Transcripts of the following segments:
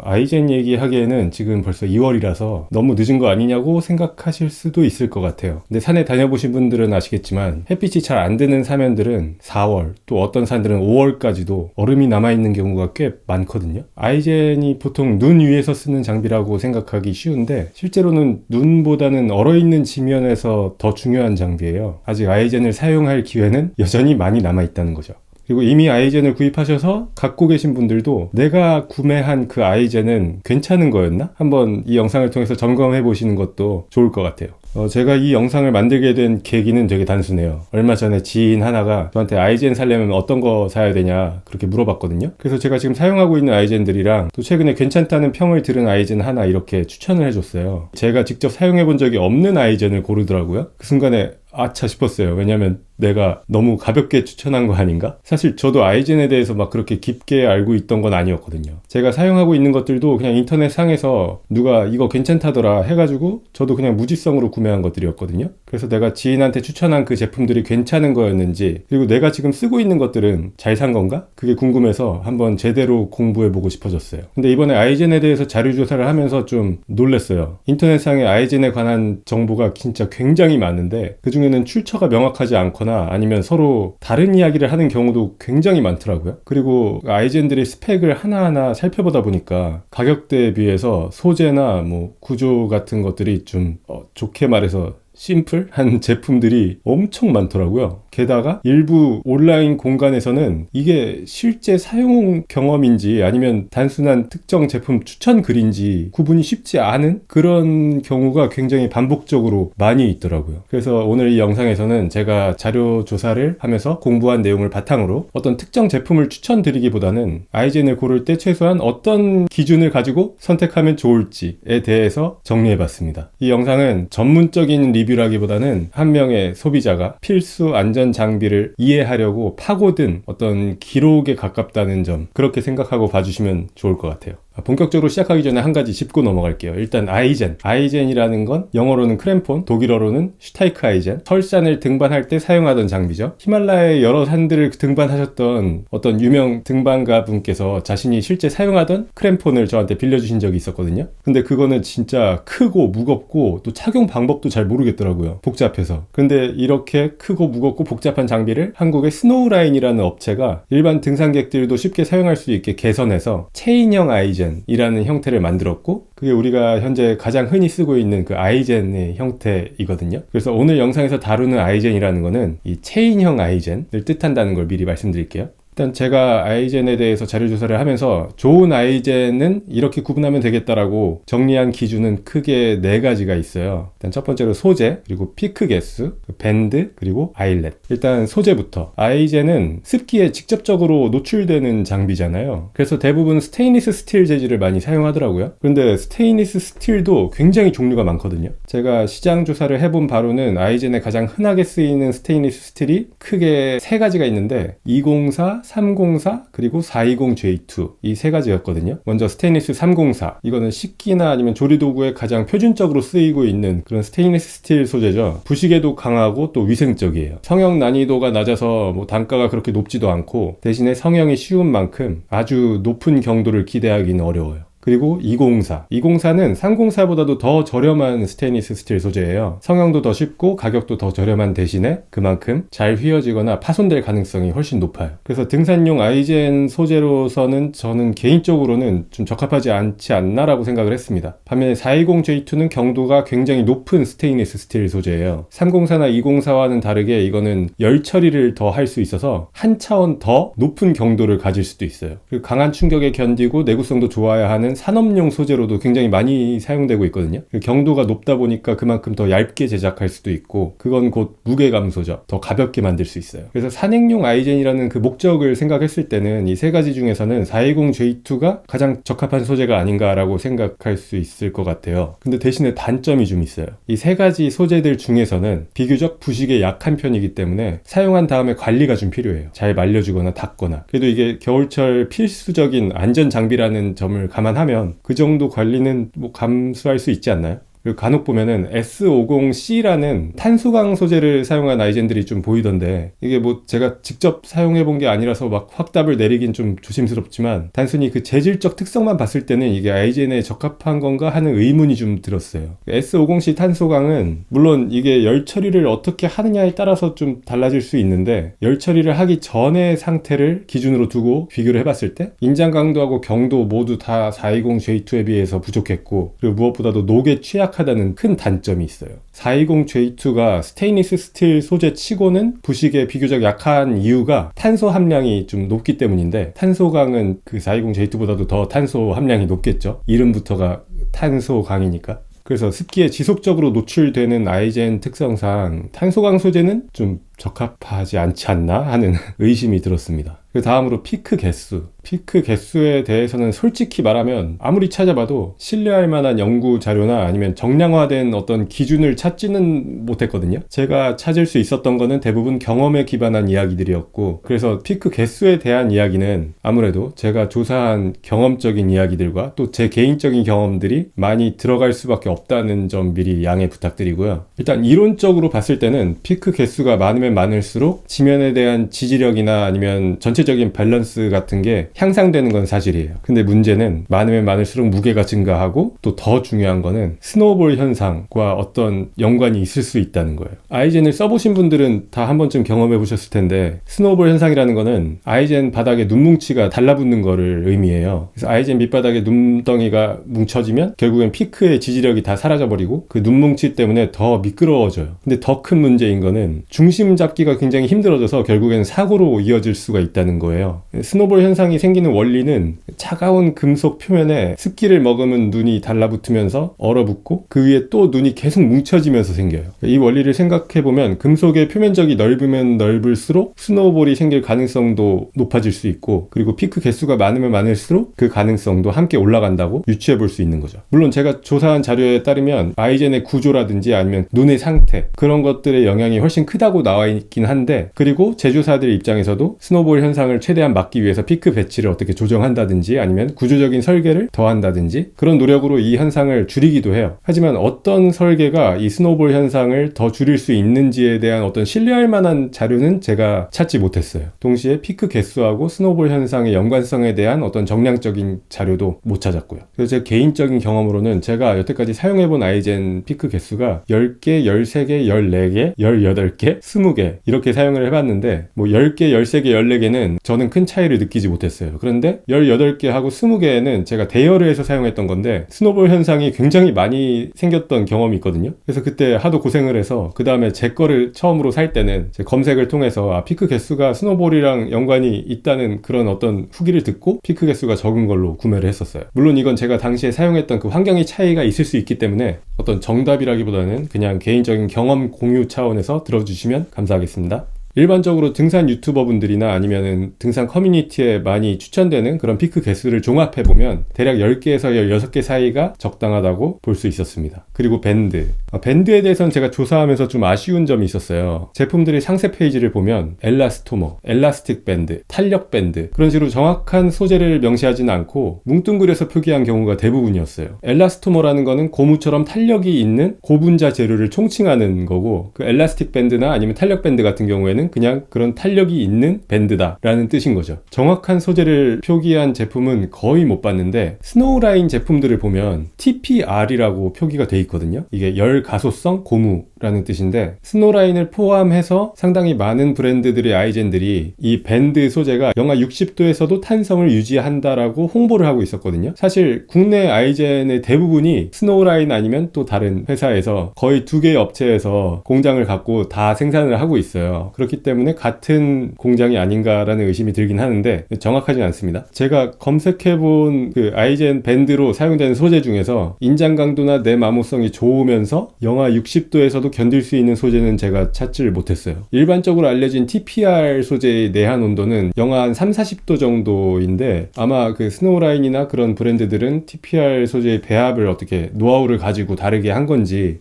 아이젠 얘기하기에는 지금 벌써 2월이라서 너무 늦은 거 아니냐고 생각하실 수도 있을 것 같아요. 근데 산에 다녀보신 분들은 아시겠지만 햇빛이 잘 안 드는 사면들은 4월, 또 어떤 산들은 5월까지도 얼음이 남아있는 경우가 꽤 많거든요. 아이젠이 보통 눈 위에서 쓰는 장비라고 생각하기 쉬운데 실제로는 눈보다는 얼어있는 지면에서 더 중요한 장비예요. 아직 아이젠을 사용할 기회는 여전히 많이 남아있다는 거죠. 그리고 이미 아이젠을 구입하셔서 갖고 계신 분들도 내가 구매한 그 아이젠은 괜찮은 거였나? 한번 이 영상을 통해서 점검해 보시는 것도 좋을 것 같아요. 제가 이 영상을 만들게 된 계기는 되게 단순해요. 얼마 전에 지인 하나가 저한테 아이젠 살려면 어떤 거 사야 되냐 그렇게 물어봤거든요. 그래서 제가 지금 사용하고 있는 아이젠들이랑 또 최근에 괜찮다는 평을 들은 아이젠 하나 이렇게 추천을 해줬어요. 제가 직접 사용해 본 적이 없는 아이젠을 고르더라고요. 그 순간에 아차 싶었어요. 왜냐면 내가 너무 가볍게 추천한 거 아닌가? 사실 저도 아이젠에 대해서 막 그렇게 깊게 알고 있던 건 아니었거든요. 제가 사용하고 있는 것들도 그냥 인터넷 상에서 누가 이거 괜찮다더라 해가지고 저도 그냥 무지성으로 구매한 것들이었거든요. 그래서 내가 지인한테 추천한 그 제품들이 괜찮은 거였는지, 그리고 내가 지금 쓰고 있는 것들은 잘 산 건가? 그게 궁금해서 한번 제대로 공부해보고 싶어졌어요. 근데 이번에 아이젠에 대해서 자료조사를 하면서 좀 놀랐어요. 인터넷상에 아이젠에 관한 정보가 진짜 굉장히 많은데 그중에는 출처가 명확하지 않거나 아니면 서로 다른 이야기를 하는 경우도 굉장히 많더라고요. 그리고 아이젠들의 스펙을 하나하나 살펴보다 보니까 가격대에 비해서 소재나 뭐 구조 같은 것들이 좀 좋게 말해서 심플한 제품들이 엄청 많더라고요. 게다가 일부 온라인 공간에서는 이게 실제 사용 경험인지 아니면 단순한 특정 제품 추천 글인지 구분이 쉽지 않은 그런 경우가 굉장히 반복적으로 많이 있더라고요. 그래서 오늘 이 영상에서는 제가 자료 조사를 하면서 공부한 내용을 바탕으로 어떤 특정 제품을 추천드리기보다는 아이젠을 고를 때 최소한 어떤 기준을 가지고 선택하면 좋을지에 대해서 정리해봤습니다. 이 영상은 전문적인 리뷰라기보다는 한 명의 소비자가 필수 안전 장비를 이해하려고 파고든 어떤 기록에 가깝다는 점, 그렇게 생각하고 봐주시면 좋을 것 같아요. 본격적으로 시작하기 전에 한 가지 짚고 넘어갈게요. 일단 아이젠. 아이젠이라는 건 영어로는 크램폰, 독일어로는 슈타이크 아이젠. 설산을 등반할 때 사용하던 장비죠. 히말라야의 여러 산들을 등반하셨던 어떤 유명 등반가 분께서 자신이 실제 사용하던 크램폰을 저한테 빌려주신 적이 있었거든요. 근데 그거는 진짜 크고 무겁고 또 착용 방법도 잘 모르겠더라고요. 복잡해서. 근데 이렇게 크고 무겁고 복잡한 장비를 한국의 스노우라인이라는 업체가 일반 등산객들도 쉽게 사용할 수 있게 개선해서 체인형 아이젠 이라는 형태를 만들었고, 그게 우리가 현재 가장 흔히 쓰고 있는 그 아이젠의 형태이거든요. 그래서 오늘 영상에서 다루는 아이젠이라는 거는 이 체인형 아이젠을 뜻한다는 걸 미리 말씀드릴게요. 일단 제가 아이젠에 대해서 자료조사를 하면서 좋은 아이젠은 이렇게 구분하면 되겠다라고 정리한 기준은 크게 4가지가 있어요. 일단 첫 번째로 소재, 그리고 피크 개수, 밴드, 그리고 아일렛. 일단 소재부터. 아이젠은 습기에 직접적으로 노출되는 장비잖아요. 그래서 대부분 스테인리스 스틸 재질을 많이 사용하더라고요. 그런데 스테인리스 스틸도 굉장히 종류가 많거든요. 제가 시장 조사를 해본 바로는 아이젠에 가장 흔하게 쓰이는 스테인리스 스틸이 크게 3가지가 있는데 204, 304 그리고 420J2 이 3가지였거든요. 먼저 스테인리스 304, 이거는 식기나 아니면 조리도구에 가장 표준적으로 쓰이고 있는 그런 스테인리스 스틸 소재죠. 부식에도 강하고 또 위생적이에요. 성형 난이도가 낮아서 뭐 단가가 그렇게 높지도 않고 대신에 성형이 쉬운 만큼 아주 높은 경도를 기대하기는 어려워요. 그리고 204. 204는 304보다도 더 저렴한 스테인리스 스틸 소재예요. 성형도 더 쉽고 가격도 더 저렴한 대신에 그만큼 잘 휘어지거나 파손될 가능성이 훨씬 높아요. 그래서 등산용 아이젠 소재로서는 저는 개인적으로는 좀 적합하지 않지 않나라고 생각을 했습니다. 반면에 420J2는 경도가 굉장히 높은 스테인리스 스틸 소재예요. 304나 204와는 다르게 이거는 열 처리를 더 할 수 있어서 한 차원 더 높은 경도를 가질 수도 있어요. 그리고 강한 충격에 견디고 내구성도 좋아야 하는 산업용 소재로도 굉장히 많이 사용되고 있거든요. 경도가 높다 보니까 그만큼 더 얇게 제작할 수도 있고, 그건 곧 무게 감소죠. 더 가볍게 만들 수 있어요. 그래서 산행용 아이젠이라는 그 목적을 생각했을 때는 이 3가지 중에서는 420J2가 가장 적합한 소재가 아닌가라고 생각할 수 있을 것 같아요. 근데 대신에 단점이 좀 있어요. 이 3가지 소재들 중에서는 비교적 부식에 약한 편이기 때문에 사용한 다음에 관리가 좀 필요해요. 잘 말려주거나 닦거나. 그래도 이게 겨울철 필수적인 안전 장비라는 점을 감안하면 그 정도 관리는 뭐 감수할 수 있지 않나요? 그리고 간혹 보면은 S50C라는 탄소강 소재를 사용한 아이젠들이 좀 보이던데, 이게 뭐 제가 직접 사용해 본 게 아니라서 막 확답을 내리긴 좀 조심스럽지만, 단순히 그 재질적 특성만 봤을 때는 이게 아이젠에 적합한 건가 하는 의문이 좀 들었어요. S50C 탄소강은 물론 이게 열 처리를 어떻게 하느냐에 따라서 좀 달라질 수 있는데, 열 처리를 하기 전의 상태를 기준으로 두고 비교를 해봤을 때 인장 강도하고 경도 모두 다 420J2에 비해서 부족했고, 그리고 무엇보다도 녹에 취약하다는 큰 단점이 있어요. 420J2가 스테인리스 스틸 소재 치고는 부식에 비교적 약한 이유가 탄소 함량이 좀 높기 때문인데, 탄소강은 그 420J2보다도 더 탄소 함량이 높겠죠. 이름부터가 탄소강이니까. 그래서 습기에 지속적으로 노출되는 아이젠 특성상 탄소강 소재는 좀 적합하지 않지 않나 하는 의심이 들었습니다. 그 다음으로 피크 개수. 피크 개수에 대해서는 솔직히 말하면 아무리 찾아봐도 신뢰할 만한 연구 자료나 아니면 정량화된 어떤 기준을 찾지는 못했거든요. 제가 찾을 수 있었던 거는 대부분 경험에 기반한 이야기들이었고, 그래서 피크 개수에 대한 이야기는 아무래도 제가 조사한 경험적인 이야기들과 또 제 개인적인 경험들이 많이 들어갈 수밖에 없다는 점 미리 양해 부탁드리고요. 일단 이론적으로 봤을 때는 피크 개수가 많으면 많을수록 지면에 대한 지지력이나 아니면 전체적인 밸런스 같은 게 향상되는 건 사실이에요. 근데 문제는 많으면 많을수록 무게가 증가하고, 또 더 중요한 거는 스노우볼 현상과 어떤 연관이 있을 수 있다는 거예요. 아이젠을 써보신 분들은 다 한 번쯤 경험해 보셨을 텐데, 스노우볼 현상이라는 거는 아이젠 바닥에 눈뭉치가 달라붙는 거를 의미해요. 그래서 아이젠 밑바닥에 눈덩이가 뭉쳐지면 결국엔 피크의 지지력이 다 사라져버리고 그 눈뭉치 때문에 더 미끄러워져요. 근데 더 큰 문제인 거는 중심 잡기가 굉장히 힘들어져서 결국엔 사고로 이어질 수가 있다는 거예요. 스노볼 현상이 생기는 원리는 차가운 금속 표면에 습기를 머금은 눈이 달라붙으면서 얼어붙고 그 위에 또 눈이 계속 뭉쳐지면서 생겨요. 이 원리를 생각해보면 금속의 표면적이 넓으면 넓을수록 스노우볼이 생길 가능성도 높아질 수 있고, 그리고 피크 개수가 많으면 많을수록 그 가능성도 함께 올라간다고 유추해 볼 수 있는 거죠. 물론 제가 조사한 자료에 따르면 아이젠의 구조라든지 아니면 눈의 상태, 그런 것들의 영향이 훨씬 크다고 나와 있긴 한데, 그리고 제조사들 입장에서도 스노우볼 현상을 최대한 막기 위해서 피크 배치를 어떻게 조정한다든지 아니면 구조적인 설계를 더한다든지 그런 노력으로 이 현상을 줄이기도 해요. 하지만 어떤 설계가 이 스노우볼 현상을 더 줄일 수 있는지에 대한 어떤 신뢰할 만한 자료는 제가 찾지 못했어요. 동시에 피크 개수하고 스노우볼 현상의 연관성에 대한 어떤 정량적인 자료도 못 찾았고요. 그래서 제 개인적인 경험으로는 제가 여태까지 사용해본 아이젠 피크 개수가 10개, 13개, 14개, 18개, 20개 이렇게 사용을 해봤는데, 뭐 10개, 13개, 14개는 저는 큰 차이를 느끼지 못했어요. 그런데 18개하고 20개는 제가 대여를 해서 사용했던 건데 스노볼 현상이 굉장히 많이 생겼던 경험이 있거든요. 그래서 그때 하도 고생을 해서 그 다음에 제 거를 처음으로 살 때는 제 검색을 통해서 피크 개수가 스노볼이랑 연관이 있다는 그런 어떤 후기를 듣고 피크 개수가 적은 걸로 구매를 했었어요. 물론 이건 제가 당시에 사용했던 그 환경의 차이가 있을 수 있기 때문에 어떤 정답이라기보다는 그냥 개인적인 경험 공유 차원에서 들어주시면 감사하겠습니다. 일반적으로 등산 유튜버분들이나 아니면은 등산 커뮤니티에 많이 추천되는 그런 피크 개수를 종합해보면 대략 10개에서 16개 사이가 적당하다고 볼 수 있었습니다. 그리고 밴드. 밴드에 대해서는 제가 조사하면서 좀 아쉬운 점이 있었어요. 제품들의 상세 페이지를 보면 엘라스토머, 엘라스틱 밴드, 탄력 밴드 그런 식으로 정확한 소재를 명시하지는 않고 뭉뚱그려서 표기한 경우가 대부분이었어요. 엘라스토머라는 거는 고무처럼 탄력이 있는 고분자 재료를 총칭하는 거고, 그 엘라스틱 밴드나 아니면 탄력 밴드 같은 경우에는 그냥 그런 탄력이 있는 밴드다 라는 뜻인 거죠. 정확한 소재를 표기한 제품은 거의 못 봤는데, 스노우라인 제품들을 보면 TPR이라고 표기가 돼 있거든요. 이게 열 가소성 고무라는 뜻인데, 스노우라인을 포함해서 상당히 많은 브랜드들의 아이젠들이 이 밴드 소재가 영하 60도에서도 탄성을 유지한다라고 홍보를 하고 있었거든요. 사실 국내 아이젠의 대부분이 스노우라인 아니면 또 다른 회사에서 거의 2개의 업체에서 공장을 갖고 다 생산을 하고 있어요. 그렇기 때문에 같은 공장이 아닌가라는 의심이 들긴 하는데 정확하진 않습니다. 제가 검색해본 그 아이젠 밴드로 사용되는 소재 중에서 인장 강도나 내마모성이 좋으면서 영하 60도에서도 견딜 수 있는 소재는 제가 찾지를 못했어요. 일반적으로 알려진 TPR 소재의 내한 온도는 영하 한 30-40도 정도인데, 아마 그 스노우라인이나 그런 브랜드들은 TPR 소재의 배합을 어떻게 노하우를 가지고 다르게 한 건지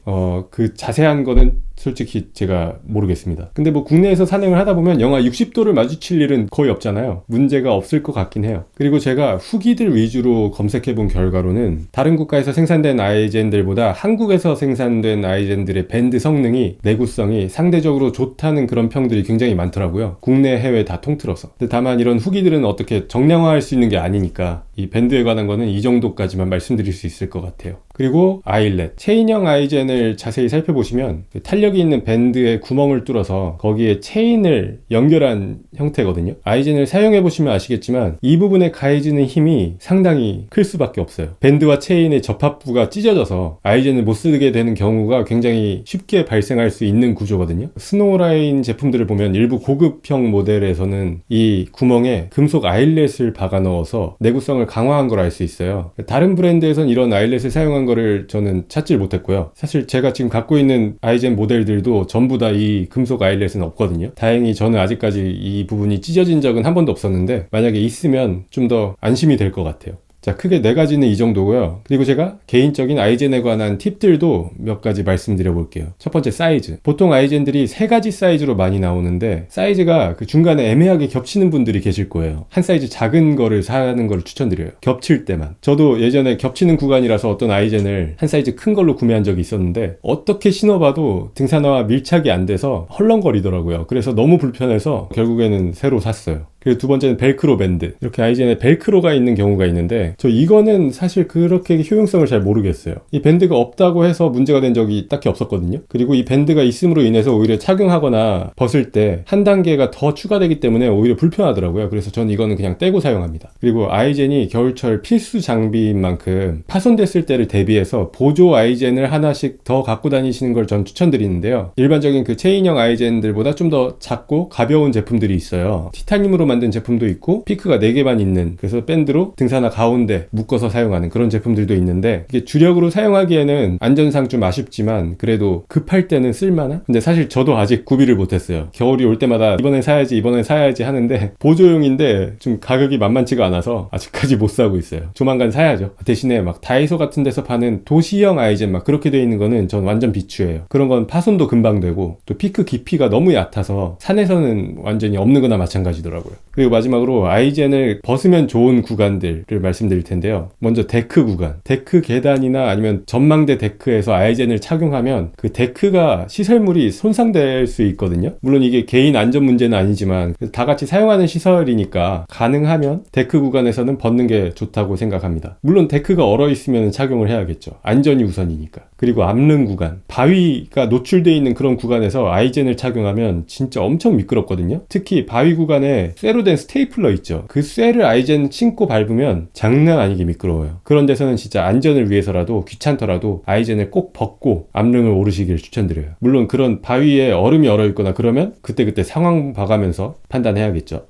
그 자세한 거는 솔직히 제가 모르겠습니다. 근데 뭐 국내에서 산행을 하다 보면 영하 60도를 마주칠 일은 거의 없잖아요. 문제가 없을 것 같긴 해요. 그리고 제가 후기들 위주로 검색해본 결과로는 다른 국가에서 생산된 아이젠들보다 한국에서 생산된 아이젠들의 밴드 성능이, 내구성이 상대적으로 좋다는 그런 평들이 굉장히 많더라고요. 국내 해외 다 통틀어서. 근데 다만 이런 후기들은 어떻게 정량화할 수 있는 게 아니니까 이 밴드에 관한 거는 이 정도까지만 말씀드릴 수 있을 것 같아요. 그리고 아일렛, 체인형 아이젠을 자세히 살펴보시면 탄력이 있는 밴드에 구멍을 뚫어서 거기에 체인을 연결한 형태거든요. 아이젠을 사용해보시면 아시겠지만 이 부분에 가해지는 힘이 상당히 클 수밖에 없어요. 밴드와 체인의 접합부가 찢어져서 아이젠을 못 쓰게 되는 경우가 굉장히 쉽게 발생할 수 있는 구조거든요. 스노우라인 제품들을 보면 일부 고급형 모델에서는 이 구멍에 금속 아일렛을 박아 넣어서 내구성을 강화한 걸 알 수 있어요. 다른 브랜드에선 이런 아일렛을 사용한 거를 저는 찾질 못했고요. 사실 제가 지금 갖고 있는 아이젠 모델들도 전부 다 이 금속 아일렛은 없거든요. 다행히 저는 아직까지 이 부분이 찢어진 적은 한 번도 없었는데 만약에 있으면 좀 더 안심이 될 것 같아요. 자, 크게 네 가지는 이 정도고요. 그리고 제가 개인적인 아이젠에 관한 팁들도 몇 가지 말씀드려 볼게요. 첫 번째, 사이즈. 보통 아이젠들이 세 가지 사이즈로 많이 나오는데 사이즈가 그 중간에 애매하게 겹치는 분들이 계실 거예요. 한 사이즈 작은 거를 사는 걸 추천드려요. 겹칠 때만. 저도 예전에 겹치는 구간이라서 어떤 아이젠을 한 사이즈 큰 걸로 구매한 적이 있었는데 어떻게 신어봐도 등산화와 밀착이 안 돼서 헐렁거리더라고요. 그래서 너무 불편해서 결국에는 새로 샀어요. 그리고 두 번째는 벨크로 밴드. 이렇게 아이젠에 벨크로가 있는 경우가 있는데 저 이거는 사실 그렇게 효용성을 잘 모르겠어요. 이 밴드가 없다고 해서 문제가 된 적이 딱히 없었거든요. 그리고 이 밴드가 있음으로 인해서 오히려 착용하거나 벗을 때 한 단계가 더 추가되기 때문에 오히려 불편하더라고요. 그래서 전 이거는 그냥 떼고 사용합니다. 그리고 아이젠이 겨울철 필수 장비인 만큼 파손됐을 때를 대비해서 보조 아이젠을 하나씩 더 갖고 다니시는 걸 전 추천드리는데요. 일반적인 그 체인형 아이젠들보다 좀 더 작고 가벼운 제품들이 있어요. 티타늄으로 만든 제품도 있고 피크가 4개만 있는, 그래서 밴드로 등산화 가운데 묶어서 사용하는 그런 제품들도 있는데 이게 주력으로 사용하기에는 안전상 좀 아쉽지만 그래도 급할 때는 쓸만한? 근데 사실 저도 아직 구비를 못했어요. 겨울이 올 때마다 이번엔 사야지 하는데 보조용인데 좀 가격이 만만치가 않아서 아직까지 못 사고 있어요. 조만간 사야죠. 대신에 막 다이소 같은 데서 파는 도시형 아이젠 막 그렇게 돼 있는 거는 전 완전 비추예요. 그런 건 파손도 금방 되고 또 피크 깊이가 너무 얕아서 산에서는 완전히 없는 거나 마찬가지더라고요. 그리고 마지막으로 아이젠을 벗으면 좋은 구간들을 말씀드릴 텐데요. 먼저 데크 구간. 데크 계단이나 아니면 전망대 데크에서 아이젠을 착용하면 그 데크가 시설물이 손상될 수 있거든요. 물론 이게 개인 안전 문제는 아니지만 다 같이 사용하는 시설이니까 가능하면 데크 구간에서는 벗는 게 좋다고 생각합니다. 물론 데크가 얼어 있으면 착용을 해야겠죠. 안전이 우선이니까. 그리고 암릉 구간. 바위가 노출되어 있는 그런 구간에서 아이젠을 착용하면 진짜 엄청 미끄럽거든요. 특히 바위 구간에 쇠로 된 스테이플러 있죠. 그 쇠를 아이젠 신고 밟으면 장난 아니게 미끄러워요. 그런 데서는 진짜 안전을 위해서라도 귀찮더라도 아이젠을 꼭 벗고 암릉을 오르시길 추천드려요. 물론 그런 바위에 얼음이 얼어 있거나 그러면 그때그때 상황 봐가면서 판단해야겠죠.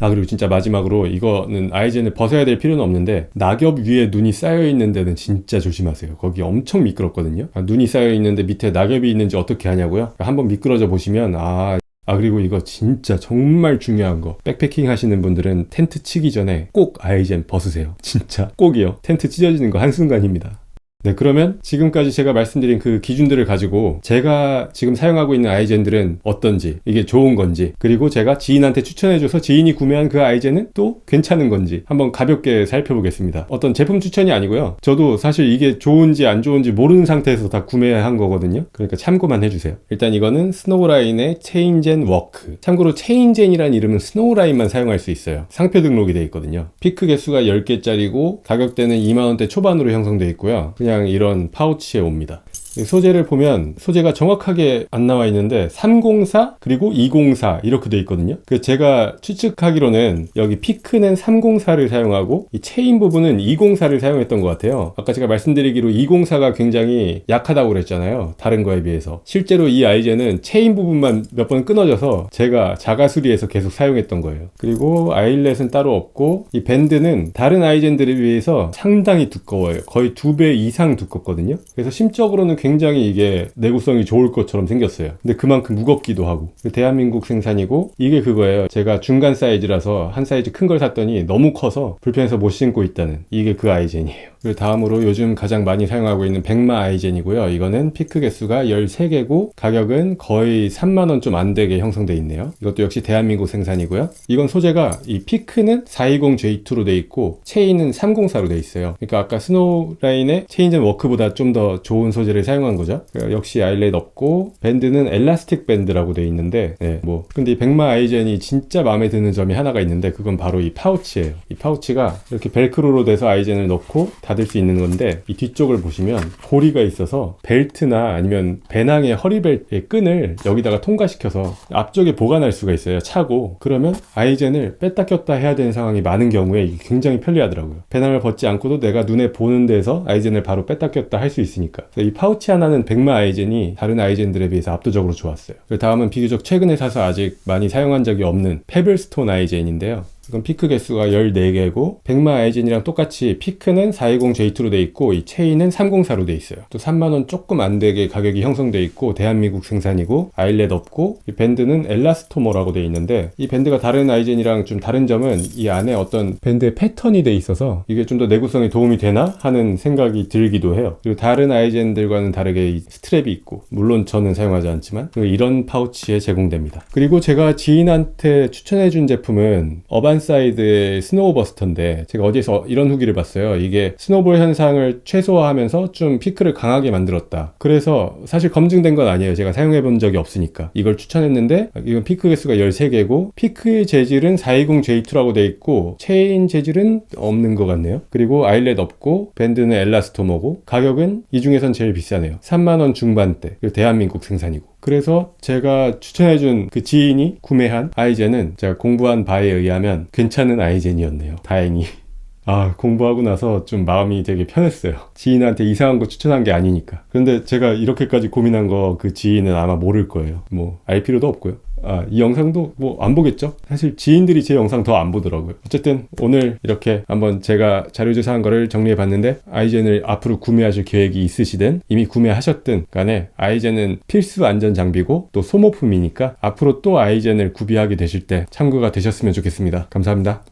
그리고 진짜 마지막으로 이거는 아이젠을 벗어야 될 필요는 없는데 낙엽 위에 눈이 쌓여있는 데는 진짜 조심하세요. 거기 엄청 미끄럽거든요. 눈이 쌓여있는데 밑에 낙엽이 있는지 어떻게 하냐고요? 한번 미끄러져 보시면 그리고 이거 진짜 정말 중요한 거, 백패킹 하시는 분들은 텐트 치기 전에 꼭 아이젠 벗으세요. 진짜 꼭이요. 텐트 찢어지는 거 한순간입니다. 네, 그러면 지금까지 제가 말씀드린 그 기준들을 가지고 제가 지금 사용하고 있는 아이젠들은 어떤지, 이게 좋은 건지, 그리고 제가 지인한테 추천해줘서 지인이 구매한 그 아이젠은 또 괜찮은 건지 한번 가볍게 살펴보겠습니다. 어떤 제품 추천이 아니고요. 저도 사실 이게 좋은지 안 좋은지 모르는 상태에서 다 구매한 거거든요. 그러니까 참고만 해주세요. 일단 이거는 스노우라인의 체인젠 워크. 참고로 체인젠이란 이름은 스노우라인만 사용할 수 있어요. 상표 등록이 되어 있거든요. 피크 개수가 10개짜리고 가격대는 2만원대 초반으로 형성되어 있고요. 그냥 이런 파우치에 옵니다. 소재를 보면 소재가 정확하게 안 나와 있는데 304 그리고 204 이렇게 돼 있거든요. 제가 추측하기로는 여기 피크는 304를 사용하고 이 체인 부분은 204를 사용했던 것 같아요. 아까 제가 말씀드리기로 204가 굉장히 약하다고 그랬잖아요. 다른 거에 비해서. 실제로 이 아이젠은 체인 부분만 몇 번 끊어져서 제가 자가 수리해서 계속 사용했던 거예요. 그리고 아일렛은 따로 없고 이 밴드는 다른 아이젠들에 비해서 상당히 두꺼워요. 거의 2배 이상 두껍거든요. 그래서 심적으로는 굉장히 이게 내구성이 좋을 것처럼 생겼어요. 근데 그만큼 무겁기도 하고. 대한민국 생산이고 이게 그거예요. 제가 중간 사이즈라서 한 사이즈 큰 걸 샀더니 너무 커서 불편해서 못 신고 있다는, 이게 그 아이젠이에요. 그리고 다음으로 요즘 가장 많이 사용하고 있는 백마 아이젠이고요. 이거는 피크 개수가 13개고 가격은 거의 3만원 좀 안 되게 형성되어 있네요. 이것도 역시 대한민국 생산이고요. 이건 소재가 이 피크는 420J2로 되어 있고 체인은 304로 되어 있어요. 그러니까 아까 스노우라인의 체인전 워크보다 좀 더 좋은 소재를 사용한 거죠. 역시 아일렛 없고 밴드는 엘라스틱 밴드라고 되어 있는데 근데 이 백마 아이젠이 진짜 마음에 드는 점이 하나가 있는데 그건 바로 이 파우치예요. 이 파우치가 이렇게 벨크로로 돼서 아이젠을 넣고 닫을 수 있는 건데 이 뒤쪽을 보시면 고리가 있어서 벨트나 아니면 배낭의 허리벨트의 끈을 여기다가 통과시켜서 앞쪽에 보관할 수가 있어요. 차고 그러면 아이젠을 뺐다 꼈다 해야 되는 상황이 많은 경우에 이게 굉장히 편리하더라고요. 배낭을 벗지 않고도 내가 눈에 보는 데서 아이젠을 바로 뺐다 꼈다 할 수 있으니까. 그래서 이 파우치 하나는 백마 아이젠이 다른 아이젠들에 비해서 압도적으로 좋았어요. 다음은 비교적 최근에 사서 아직 많이 사용한 적이 없는 페블스톤 아이젠인데요. 이건 피크 개수가 14개고 백마 아이젠이랑 똑같이 피크는 420J2로 돼 있고 이 체인은 304로 돼 있어요. 또 3만원 조금 안 되게 가격이 형성돼 있고 대한민국 생산이고 아일렛 없고 이 밴드는 엘라스토머라고 돼 있는데 이 밴드가 다른 아이젠이랑 좀 다른 점은 이 안에 어떤 밴드의 패턴이 돼 있어서 이게 좀 더 내구성에 도움이 되나 하는 생각이 들기도 해요. 그리고 다른 아이젠들과는 다르게 이 스트랩이 있고 물론 저는 사용하지 않지만 이런 파우치에 제공됩니다. 그리고 제가 지인한테 추천해준 제품은 어반사이드의 스노우버스터인데 제가 어디에서 이런 후기를 봤어요. 이게 스노볼 현상을 최소화하면서 좀 피크를 강하게 만들었다. 그래서 사실 검증된 건 아니에요. 제가 사용해 본 적이 없으니까 이걸 추천했는데 이건 피크 개수가 13개고 피크의 재질은 420J2라고 돼 있고 체인 재질은 없는 것 같네요. 그리고 아일렛 없고 밴드는 엘라스토머고 가격은 이 중에선 제일 비싸네요. 3만원 중반대. 그리고 대한민국 생산이고. 그래서 제가 추천해준 그 지인이 구매한 아이젠은 제가 공부한 바에 의하면 괜찮은 아이젠이었네요. 다행히. 공부하고 나서 좀 마음이 되게 편했어요. 지인한테 이상한 거 추천한 게 아니니까. 그런데 제가 이렇게까지 고민한 거 그 지인은 아마 모를 거예요. 알 필요도 없고요. 이 영상도 안 보겠죠? 사실 지인들이 제 영상 더 안 보더라고요. 어쨌든 오늘 이렇게 한번 제가 자료조사한 거를 정리해 봤는데 아이젠을 앞으로 구매하실 계획이 있으시든 이미 구매하셨든 간에 아이젠은 필수 안전 장비고 또 소모품이니까 앞으로 또 아이젠을 구비하게 되실 때 참고가 되셨으면 좋겠습니다. 감사합니다.